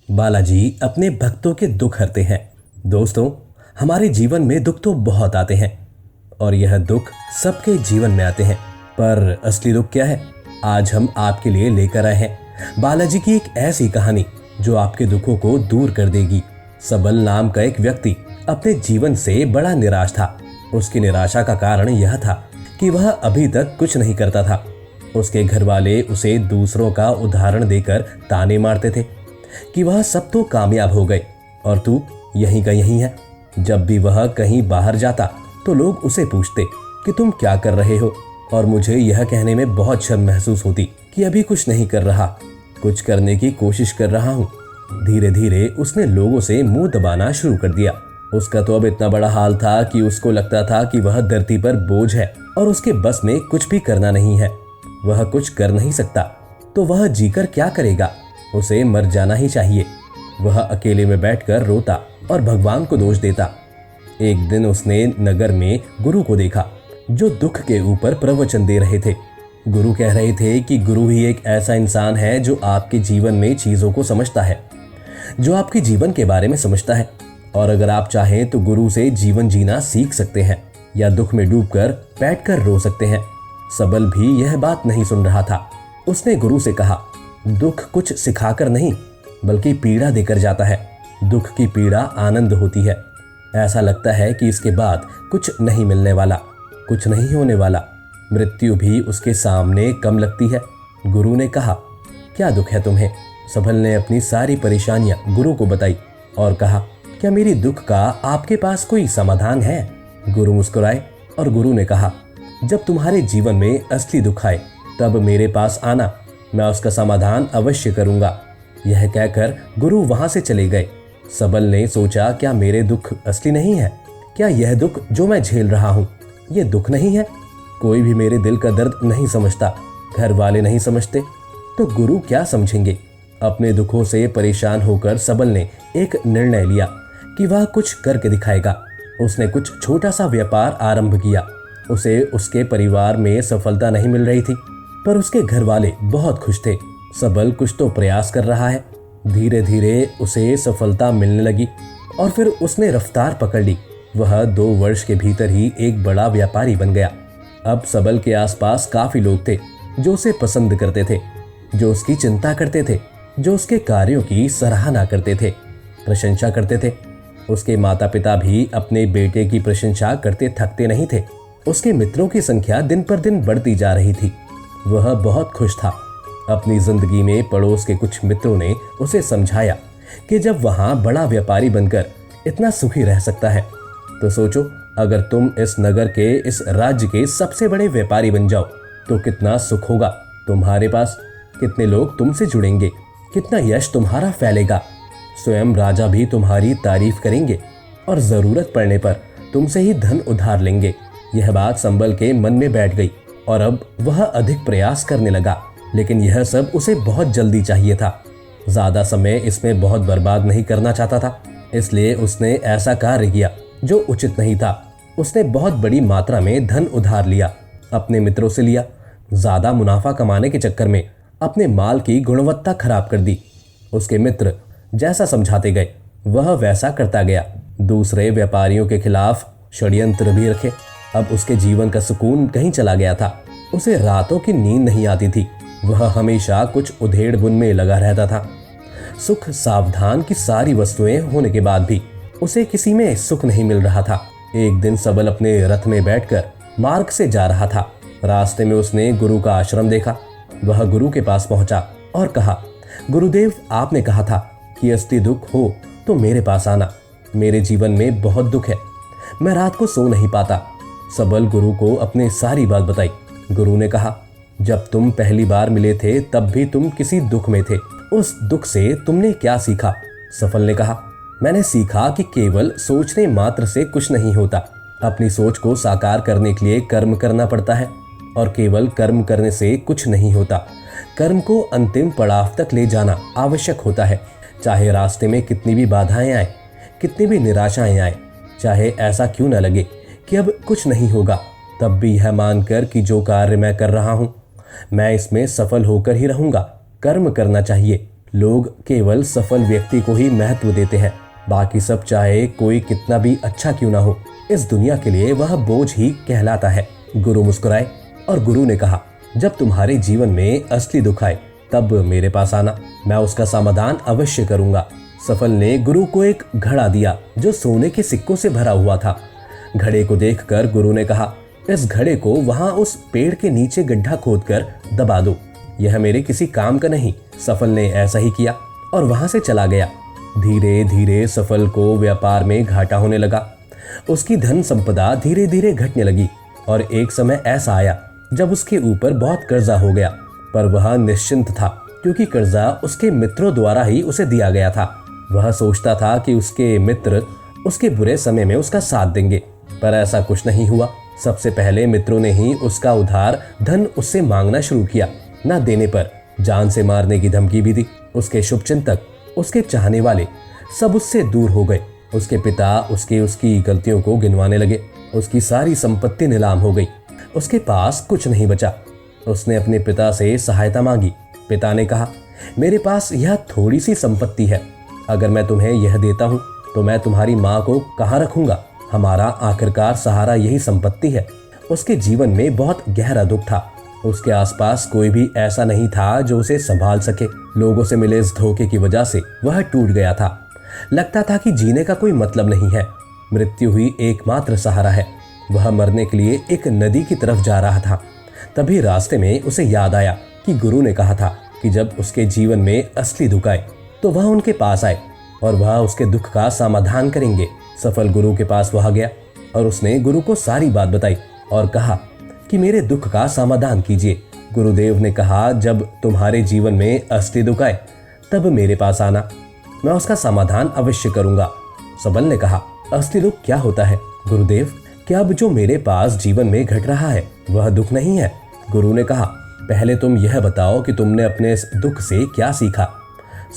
बालाजी अपने भक्तों के दुख हरते हैं। दोस्तों, हमारे जीवन में दुख तो बहुत आते हैं और यह दुख सबके जीवन में आते हैं, पर असली दुख क्या है, आज हम आपके लिए लेकर आए हैं बालाजी की एक ऐसी कहानी जो आपके दुखों को दूर कर देगी। सबल नाम का एक व्यक्ति अपने जीवन से बड़ा निराश था। उसकी निराशा का कारण यह था कि वह अभी तक कुछ नहीं करता था। उसके घर वाले उसे दूसरों का उदाहरण देकर ताने मारते थे कि वह सब तो कामयाब हो गए और तू यहीं का यहीं है। जब भी वह कहीं बाहर जाता तो लोग उसे पूछते कि तुम क्या कर रहे हो, और मुझे यह कहने में बहुत शर्म महसूस होती कि अभी कुछ नहीं कर रहा, कुछ करने की कोशिश कर रहा हूँ। धीरे धीरे उसने लोगों से मुंह दबाना शुरू कर दिया। उसका तो अब इतना बड़ा हाल था कि उसको लगता था कि वह धरती पर बोझ है और उसके बस में कुछ भी करना नहीं है। वह कुछ कर नहीं सकता तो वह जीकर क्या करेगा, उसे मर जाना ही चाहिए। वह अकेले में बैठकर रोता और भगवान को दोष देता। एक दिन उसने नगर में गुरु को देखा जो दुख के ऊपर प्रवचन दे रहे थे। गुरु कह रहे थे कि गुरु ही एक ऐसा इंसान है जो आपके जीवन में चीजों को समझता है, जो आपके जीवन के बारे में समझता है, और अगर आप चाहें तो गुरु से जीवन जीना सीख सकते हैं या दुख में डूबकर बैठकर रो सकते हैं। सबल भी यह बात नहीं सुन रहा था। उसने गुरु से कहा, दुख कुछ सिखाकर नहीं बल्कि पीड़ा देकर जाता है। दुख की पीड़ा आनंद होती है। ऐसा लगता है कि इसके बाद कुछ नहीं मिलने वाला, कुछ नहीं होने वाला। मृत्यु भी उसके सामने कम लगती है। गुरु ने कहा, क्या दुख है तुम्हें? सबल ने अपनी सारी परेशानियां गुरु को बताई और कहा, क्या मेरी दुख का आपके पास कोई समाधान है? गुरु मुस्कुराए और गुरु ने कहा, जब तुम्हारे जीवन में असली दुख आए तब मेरे पास आना, मैं उसका समाधान अवश्य करूंगा। यह कहकर गुरु वहां से चले गए। सबल ने सोचा, क्या मेरे दुख असली नहीं है? क्या यह दुख जो मैं झेल रहा हूँ ये दुख नहीं है? कोई भी मेरे दिल का दर्द नहीं समझता, घर वाले नहीं समझते, तो गुरु क्या समझेंगे? अपने दुखों से परेशान होकर सबल ने एक निर्णय लिया कि वह कुछ करके दिखाएगा। उसने कुछ छोटा सा व्यापार आरंभ किया। उसे उसके परिवार में सफलता नहीं मिल रही थी, पर उसके घर वाले बहुत खुश थे। सबल कुछ तो प्रयास कर रहा है। धीरे धीरे उसे सफलता मिलने लगी और फिर उसने रफ्तार पकड़ ली। वह 2 वर्ष के भीतर ही एक बड़ा व्यापारी बन गया। अब सबल के आसपास काफी लोग थे जो उसे पसंद करते थे, जो उसकी चिंता करते थे, जो उसके कार्यों की सराहना करते थे, प्रशंसा करते थे। उसके माता पिता भी अपने बेटे की प्रशंसा करते थकते नहीं थे। उसके मित्रों की संख्या दिन पर दिन बढ़ती जा रही थी। वह बहुत खुश था। अपनी जिंदगी में पड़ोस के कुछ मित्रों ने उसे समझाया कि जब वहां बड़ा व्यापारी बनकर इतना सुखी रह सकता है तो सोचो, अगर तुम इस नगर के, इस राज्य के सबसे बड़े व्यापारी बन जाओ तो कितना सुख होगा तुम्हारे पास, कितने लोग तुमसे जुड़ेंगे, कितना यश तुम्हारा फैलेगा। स्वयं राजा भी तुम्हारी तारीफ करेंगे और जरूरत पड़ने पर तुमसे ही धन उधार लेंगे। यह बात संबल के मन में बैठ गई और अब वह अधिक प्रयास करने लगा, लेकिन यह सब उसे बहुत जल्दी चाहिए था। ज्यादा समय इसमें बहुत बर्बाद नहीं करना चाहता था, इसलिए उसने ऐसा कार्य किया जो उचित नहीं था। उसने बहुत बड़ी मात्रा में धन उधार लिया, अपने मित्रों से लिया। ज्यादा मुनाफा कमाने के चक्कर में अपने माल की गुणवत्ता खराब कर दी। उसके मित्र जैसा समझाते गए वह वैसा करता गया। दूसरे व्यापारियों के खिलाफ षड्यंत्र भी रखे। अब उसके जीवन का सुकून कहीं चला गया था। उसे रातों की नींद नहीं आती थी। वह हमेशा कुछ उधेड़ बुन में लगा रहता था। सुख सावधान की सारी वस्तुएं होने के बाद भी उसे किसी में सुख नहीं मिल रहा था। एक दिन सबल अपने रथ में बैठकर मार्ग से जा रहा था। रास्ते में उसने गुरु का आश्रम देखा। वह गुरु के पास पहुंचा और कहा, गुरुदेव, आपने कहा था कि असली दुख हो तो मेरे पास आना। मेरे जीवन में बहुत दुख है, मैं रात को सो नहीं पाता। सबल गुरु को अपने सारी बात बताई। गुरु ने कहा, जब तुम पहली बार मिले थे तब भी तुम किसी दुख में थे। उस दुख से तुमने क्या सीखा? सफल ने कहा, मैंने सीखा कि केवल सोचने मात्र से कुछ नहीं होता। अपनी सोच को साकार करने के लिए कर्म करना पड़ता है और केवल कर्म करने से कुछ नहीं होता। कर्म को अंतिम पड़ाव तक ले जाना आवश्यक होता है। चाहे रास्ते में कितनी भी बाधाएं आए, कितनी भी निराशाएं आए, चाहे ऐसा क्यों न लगे कि अब कुछ नहीं होगा, तब भी यह मानकर कि जो कार्य मैं कर रहा हूं मैं इसमें सफल होकर ही रहूंगा, कर्म करना चाहिए। लोग केवल सफल व्यक्ति को ही महत्व देते हैं, बाकी सब चाहे कोई कितना भी अच्छा क्यों ना हो, इस दुनिया के लिए वह बोझ ही कहलाता है। गुरु मुस्कुराए और गुरु ने कहा, जब तुम्हारे जीवन में असली दुख आए तब मेरे पास आना, मैं उसका समाधान अवश्य करूंगा। सफल ने गुरु को एक घड़ा दिया जो सोने के सिक्कों से भरा हुआ था। घड़े को देखकर गुरु ने कहा, इस घड़े को वहां उस पेड़ के नीचे गड्ढा खोदकर दबा दो, यह मेरे किसी काम का नहीं। सफल ने ऐसा ही किया और वहां से चला गया। धीरे धीरे सफल को व्यापार में घाटा होने लगा। उसकी धन संपदा धीरे धीरे घटने लगी और एक समय ऐसा आया जब उसके ऊपर बहुत कर्जा हो गया, पर वह निश्चिंत था क्योंकि कर्जा उसके मित्रों द्वारा ही उसे दिया गया था। वह सोचता था कि उसके मित्र उसके बुरे समय में उसका साथ देंगे, पर ऐसा कुछ नहीं हुआ। सबसे पहले मित्रों ने ही उसका उधार धन उससे मांगना शुरू किया। न देने पर जान से मारने की धमकी भी दी। उसके शुभचिंतक, उसके चाहने वाले सब उससे दूर हो गए। उसके पिता उसकी गलतियों को गिनवाने लगे। उसकी सारी संपत्ति नीलाम हो गई। उसके पास कुछ नहीं बचा। उसने अपने पिता से सहायता मांगी। पिता ने कहा, मेरे पास यह थोड़ी सी संपत्ति है, अगर मैं तुम्हें यह देता हूँ तो मैं तुम्हारी माँ को कहाँ रखूंगा। हमारा आखिरकार सहारा यही संपत्ति है। उसके जीवन में बहुत गहरा दुख था। उसके आसपास कोई भी ऐसा नहीं था जो उसे संभाल सके। लोगों से मिले इस धोखे की वजह से वह टूट गया था। लगता था कि जीने का कोई मतलब नहीं है, मृत्यु ही एकमात्र सहारा है। वह मरने के लिए एक नदी की तरफ जा रहा था। तभी रास्ते में उसे याद आया कि गुरु ने कहा था कि जब उसके जीवन में असली दुख आए तो वह उनके पास आए और वह उसके दुख का समाधान करेंगे। सफल गुरु के पास वह गया और उसने गुरु को सारी बात बताई और कहा कि मेरे दुख का समाधान कीजिए। गुरुदेव ने कहा, जब तुम्हारे जीवन में असली दुख आए तब मेरे पास आना, मैं उसका समाधान अवश्य करूंगा। सबल ने कहा, असली दुख क्या होता है गुरुदेव? क्या अब जो मेरे पास जीवन में घट रहा है वह दुख नहीं है? गुरु ने कहा, पहले तुम यह बताओ कि तुमने अपने इस दुख से क्या सीखा।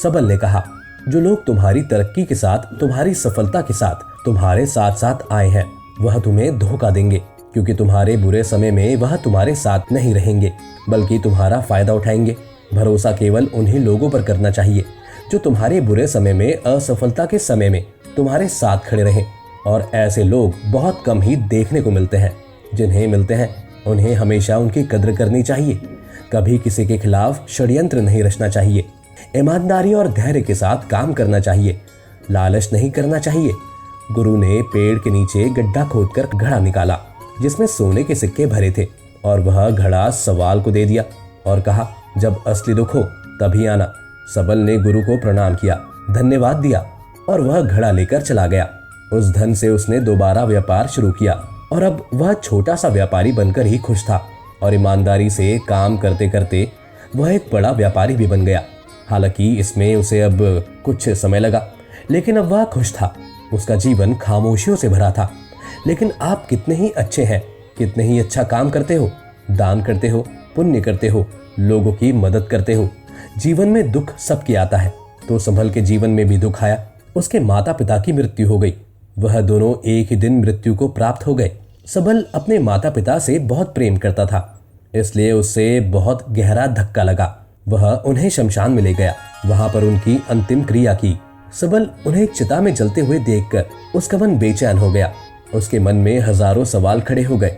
सबल ने कहा, जो लोग तुम्हारी तरक्की के साथ, तुम्हारी सफलता के साथ तुम्हारे साथ साथ आए हैं वह तुम्हें धोखा देंगे, क्योंकि तुम्हारे बुरे समय में वह तुम्हारे साथ नहीं रहेंगे बल्कि तुम्हारा फायदा उठाएंगे। भरोसा केवल उन्हीं लोगों पर करना चाहिए जो तुम्हारे बुरे समय में, असफलता के समय में तुम्हारे साथ खड़े रहें। और ऐसे लोग बहुत कम ही देखने को मिलते हैं। जिन्हें मिलते हैं उन्हें हमेशा उनकी कद्र करनी चाहिए। कभी किसी के खिलाफ षड्यंत्र नहीं रचना चाहिए। ईमानदारी और धैर्य के साथ काम करना चाहिए। लालच नहीं करना चाहिए। गुरु ने पेड़ के नीचे गड्ढा खोदकर घड़ा निकाला जिसमें सोने के सिक्के भरे थे और वह घड़ा सवाल को दे दिया और कहा, जब असली दुख हो तभी आना। सबल ने गुरु को प्रणाम किया, धन्यवाद दिया और वह घड़ा लेकर चला गया। उस धन से उसने दोबारा व्यापार शुरू किया और अब वह छोटा सा व्यापारी बनकर ही खुश था और ईमानदारी से काम करते करते वह एक बड़ा व्यापारी भी बन गया। हालांकि इसमें उसे अब कुछ समय लगा, लेकिन अब वह खुश था। उसका जीवन खामोशियों से भरा था। लेकिन आप कितने ही अच्छे हैं, कितने ही अच्छा काम करते हो, दान करते हो, पुण्य करते हो, लोगों की मदद करते हो। जीवन में दुख सबके आता है, तो संभल के जीवन में भी दुख आया। उसके माता पिता की मृत्यु हो गई। वह दोनों एक ही दिन मृत्यु को प्राप्त हो गए। सबल अपने माता पिता से बहुत प्रेम करता था, इसलिए उससे बहुत गहरा धक्का लगा। वह उन्हें शमशान में ले गया, वहां पर उनकी अंतिम क्रिया की। सबल उन्हें चिता में जलते हुए देखकर उसका मन बेचैन हो गया। उसके मन में हजारों सवाल खड़े हो गए।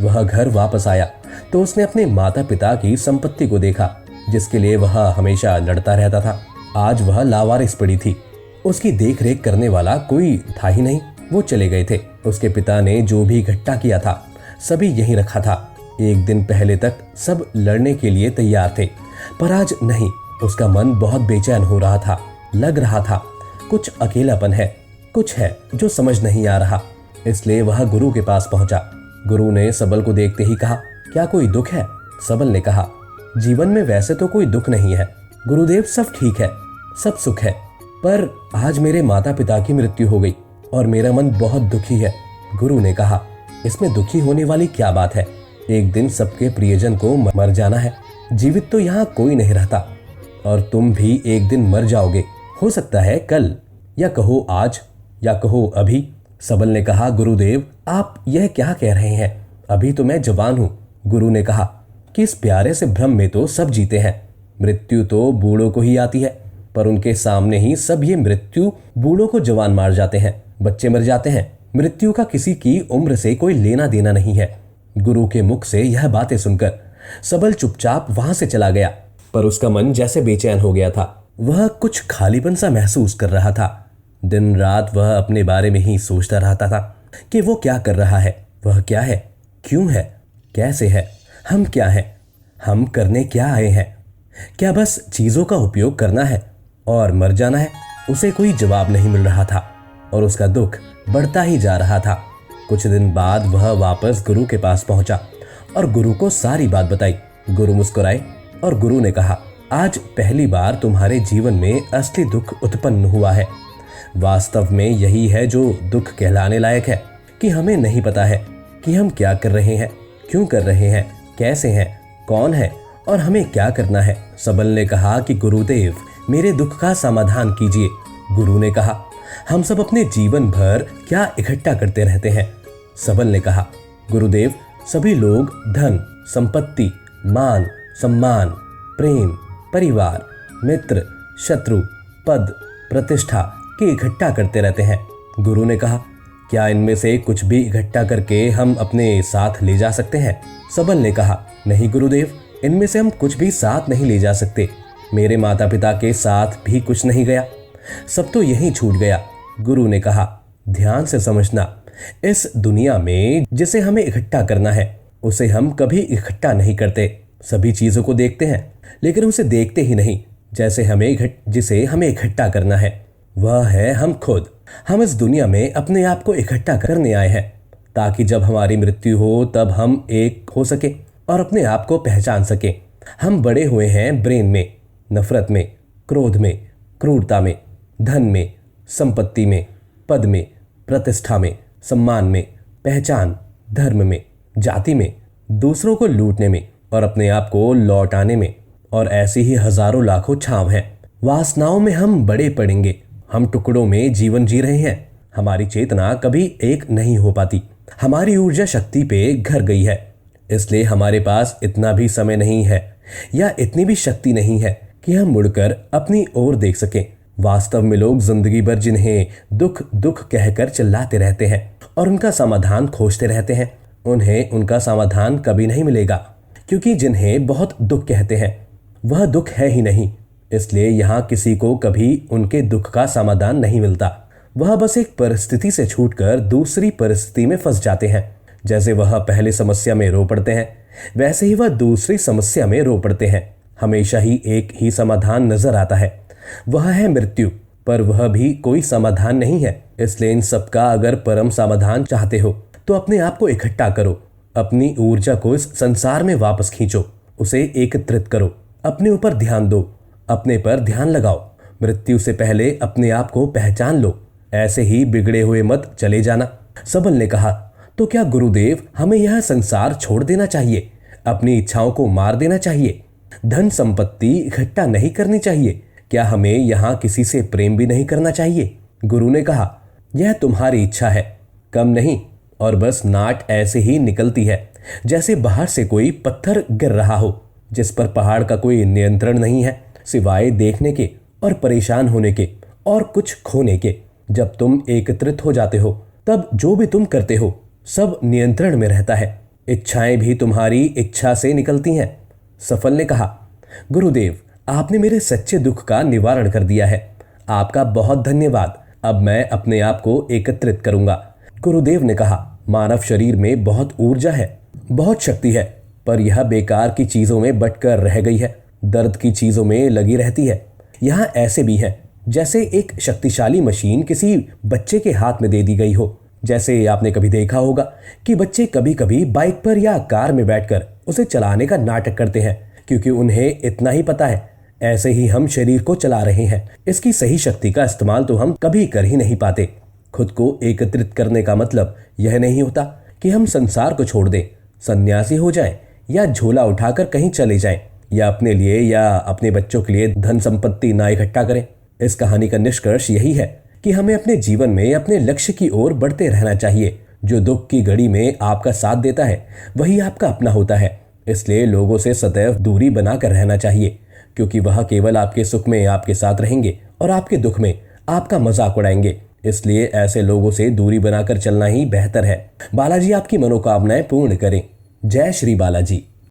वह घर वापस आया तो उसने अपने माता पिता की संपत्ति को देखा जिसके लिए वह हमेशा लड़ता रहता था। आज वह लावारिस पड़ी थी। उसकी देखरेख करने वाला कोई था ही नहीं। वो चले गए थे। उसके पिता ने जो भी इकट्ठा किया था सभी यहीं रखा था। एक दिन पहले तक सब लड़ने के लिए तैयार थे, पर आज नहीं। उसका मन बहुत बेचैन हो रहा था। लग रहा था कुछ अकेलापन है, कुछ है जो समझ नहीं आ रहा। इसलिए वह गुरु के पास पहुंचा। गुरु ने सबल को देखते ही कहा, क्या कोई दुख है? सबल ने कहा, जीवन में वैसे तो कोई दुख नहीं है गुरुदेव, सब ठीक है, सब सुख है, पर आज मेरे माता पिता की मृत्यु हो गई और मेरा मन बहुत दुखी है। गुरु ने कहा, इसमें दुखी होने वाली क्या बात है? एक दिन सबके प्रियजन को मर जाना है। जीवित तो यहाँ कोई नहीं रहता और तुम भी एक दिन मर जाओगे। हो सकता है कल, या कहो आज, या कहो अभी। सबल ने कहा, गुरुदेव आप यह क्या कह रहे हैं? अभी तो मैं जवान हूँ। गुरु ने कहा कि इस प्यारे से भ्रम में तो सब जीते हैं। मृत्यु तो बूढ़ों को ही आती है, पर उनके सामने ही सब ये मृत्यु बूढ़ों को जवान मार जाते हैं, बच्चे मर जाते हैं। मृत्यु का किसी की उम्र से कोई लेना देना नहीं है। गुरु के मुख से यह बातें सुनकर सबल चुपचाप वहां से चला गया, पर उसका मन जैसे बेचैन हो गया था। वह कुछ खालीपन सा महसूस कर रहा था। दिन रात वह अपने बारे में ही सोचता रहता था कि वो क्या कर रहा है, वह क्या है, क्यों है, कैसे है, हम क्या हैं, हम करने क्या आए हैं, क्या बस चीजों का उपयोग करना है और मर जाना है। उसे कोई जवाब नहीं मिल रहा था और उसका दुख बढ़ता ही जा रहा था। कुछ दिन बाद वह वापस गुरु के पास पहुंचा और गुरु को सारी बात बताई। गुरु मुस्कुराए और गुरु ने कहा, आज पहली बार तुम्हारे जीवन में असली दुख उत्पन्न हुआ है। वास्तव में यही है जो दुख कहलाने लायक है कि हमें नहीं पता है कि हम क्या कर रहे हैं, क्यों कर रहे हैं, कैसे हैं, कौन है और हमें क्या करना है। सबल ने कहा कि गुरुदेव, मेरे दुख का समाधान कीजिए। गुरु ने कहा, हम सब अपने जीवन भर क्या इकट्ठा करते रहते हैं। सबल ने कहा, गुरुदेव, सभी लोग धन, संपत्ति, मान, सम्मान, प्रेम, परिवार, मित्र, शत्रु, पद, प्रतिष्ठा के इकट्ठा करते रहते हैं। गुरु ने कहा, क्या इनमें से कुछ भी इकट्ठा करके हम अपने साथ ले जा सकते हैं? सबल ने कहा, नहीं गुरुदेव, इनमें से हम कुछ भी साथ नहीं ले जा सकते। मेरे माता पिता के साथ भी कुछ नहीं गया, सब तो यहीं छूट गया। गुरु ने कहा, ध्यान से समझना, इस दुनिया में जिसे हमें इकट्ठा करना है उसे हम कभी इकट्ठा नहीं करते। सभी चीजों को देखते हैं लेकिन उसे देखते ही नहीं जिसे हमें इकट्ठा करना है वह है हम खुद। हम इस दुनिया में अपने आप को इकट्ठा करने आए हैं ताकि जब हमारी मृत्यु हो तब हम एक हो सके और अपने आप को पहचान सके। हम बड़े हुए हैं ब्रेन में, नफरत में, क्रोध में, क्रूरता में, धन में, संपत्ति में, पद में, प्रतिष्ठा में, सम्मान में, पहचान, धर्म में, जाति में, दूसरों को लूटने में और अपने आप को लौटाने में, और ऐसी ही हजारों लाखों छाव हैं। वासनाओं में हम बड़े पड़ेंगे। हम टुकड़ों में जीवन जी रहे हैं। हमारी चेतना कभी एक नहीं हो पाती। हमारी ऊर्जा शक्ति पे घर गई है, इसलिए हमारे पास इतना भी समय नहीं है या इतनी भी शक्ति नहीं है कि हम मुड़कर अपनी ओर देख सकें। वास्तव में लोग जिंदगी भर जिन्हें दुख दुख कहकर चिल्लाते रहते हैं और उनका समाधान खोजते रहते हैं, उन्हें उनका समाधान कभी नहीं मिलेगा, क्योंकि जिन्हें बहुत दुख कहते हैं वह दुख है ही नहीं। इसलिए यहाँ किसी को कभी उनके दुख का समाधान नहीं मिलता। वह बस एक परिस्थिति से छूटकर दूसरी परिस्थिति में फंस जाते हैं। जैसे वह पहले समस्या में रो पड़ते हैं वैसे ही वह दूसरी समस्या में रो पड़ते हैं। हमेशा ही एक ही समाधान नजर आता है, वह है मृत्यु, पर वह भी कोई समाधान नहीं है। इसलिए इन सबका अगर परम समाधान चाहते हो तो अपने आप को इकट्ठा करो, अपनी ऊर्जा को इस संसार में वापस खींचो, उसे एकत्रित करो, अपने ऊपर ध्यान दो, अपने पर ध्यान लगाओ। मृत्यु से पहले अपने आप को पहचान लो, ऐसे ही बिगड़े हुए मत चले जाना। सबल ने कहा, तो क्या गुरुदेव हमें यह संसार छोड़ देना चाहिए, अपनी इच्छाओं को मार देना चाहिए, धन संपत्ति इकट्ठा नहीं करनी चाहिए? क्या हमें यहाँ किसी से प्रेम भी नहीं करना चाहिए? गुरु ने कहा, यह तुम्हारी इच्छा है, कम नहीं, और बस नाट ऐसे ही निकलती है जैसे बाहर से कोई पत्थर गिर रहा हो, जिस पर पहाड़ का कोई नियंत्रण नहीं है सिवाय देखने के और परेशान होने के और कुछ खोने के। जब तुम एकत्रित हो जाते हो तब जो भी तुम करते हो सब नियंत्रण में रहता है। इच्छाएं भी तुम्हारी इच्छा से निकलती हैं। सफल ने कहा, गुरुदेव, आपने मेरे सच्चे दुख का निवारण कर दिया है, आपका बहुत धन्यवाद। अब मैं अपने आप को एकत्रित करूंगा। गुरुदेव ने कहा, मानव शरीर में बहुत ऊर्जा है, बहुत शक्ति है, पर यह बेकार की चीजों में बटकर रह गई है, दर्द की चीजों में लगी रहती है। यहाँ ऐसे भी है जैसे एक शक्तिशाली मशीन किसी बच्चे के हाथ में दे दी गई हो। जैसे आपने कभी देखा होगा कि बच्चे कभी कभी बाइक पर या कार में बैठकर उसे चलाने का नाटक करते हैं क्योंकि उन्हें इतना ही पता है। ऐसे ही हम शरीर को चला रहे हैं, इसकी सही शक्ति का इस्तेमाल तो हम कभी कर ही नहीं पाते। खुद को एकत्रित करने का मतलब यह नहीं होता कि हम संसार को छोड़ दें, सन्यासी हो जाएं या झोला उठाकर कहीं चले जाएं या अपने लिए या अपने बच्चों के लिए धन संपत्ति ना इकट्ठा करें। इस कहानी का निष्कर्ष यही है कि हमें अपने जीवन में अपने लक्ष्य की ओर बढ़ते रहना चाहिए। जो दुख की घड़ी में आपका साथ देता है वही आपका अपना होता है। इसलिए लोगों से सदैव दूरी बनाकर रहना चाहिए। क्योंकि वह केवल आपके सुख में आपके साथ रहेंगे और आपके दुख में आपका मजाक उड़ाएंगे। इसलिए ऐसे लोगों से दूरी बनाकर चलना ही बेहतर है। बालाजी आपकी मनोकामनाएं पूर्ण करें। जय श्री बालाजी।